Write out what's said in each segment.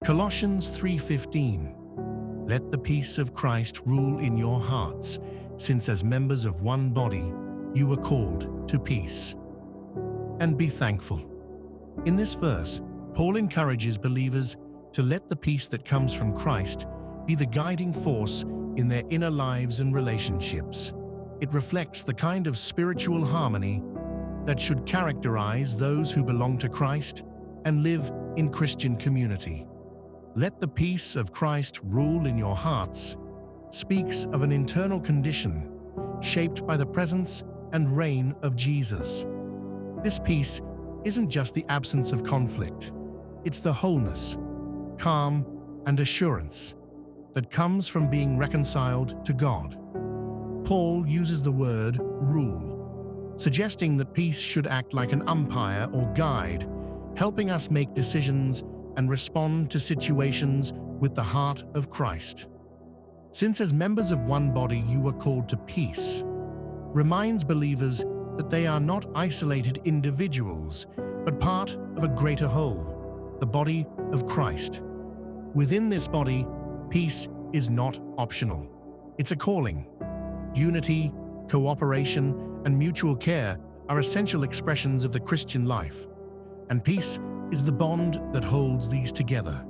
Colossians 3:15. Let the peace of Christ rule in your hearts, since as members of one body you were called to peace. And be thankful. In this verse, Paul encourages believers to let the peace that comes from Christ be the guiding force in their inner lives and relationships. It reflects the kind of spiritual harmony that should characterize those who belong to Christ and live in Christian community. Let the peace of Christ rule in your hearts speaks of an internal condition shaped by the presence and reign of Jesus. This peace isn't just the absence of conflict. It's the wholeness, calm, and assurance that comes from being reconciled to God. Paul uses the word rule, suggesting that peace should act like an umpire or guide, helping us make decisions and respond to situations with the heart of Christ. Since as members of one body you were called to peace, reminds believers that they are not isolated individuals, but part of a greater whole, the body of Christ. Within this body, peace is not optional. It's a calling. Unity, cooperation, and mutual care are essential expressions of the Christian life, and peace is the bond that holds these together.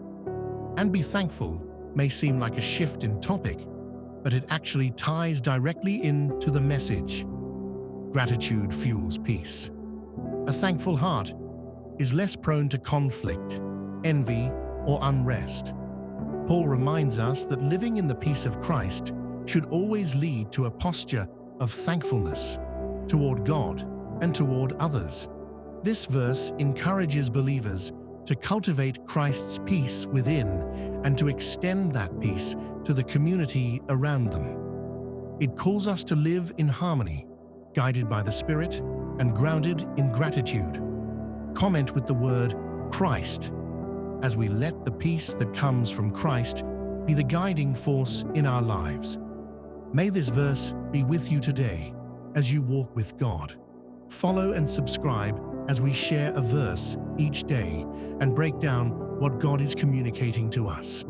And be thankful may seem like a shift in topic, but it actually ties directly into the message. Gratitude fuels peace. A thankful heart is less prone to conflict, envy, or unrest. Paul reminds us that living in the peace of Christ should always lead to a posture of thankfulness toward God and toward others. This verse encourages believers to cultivate Christ's peace within and to extend that peace to the community around them. It calls us to live in harmony, guided by the Spirit and grounded in gratitude. Comment with the word Christ as we let the peace that comes from Christ be the guiding force in our lives. May this verse be with you today as you walk with God. Follow and subscribe as we share a verse each day and break down what God is communicating to us.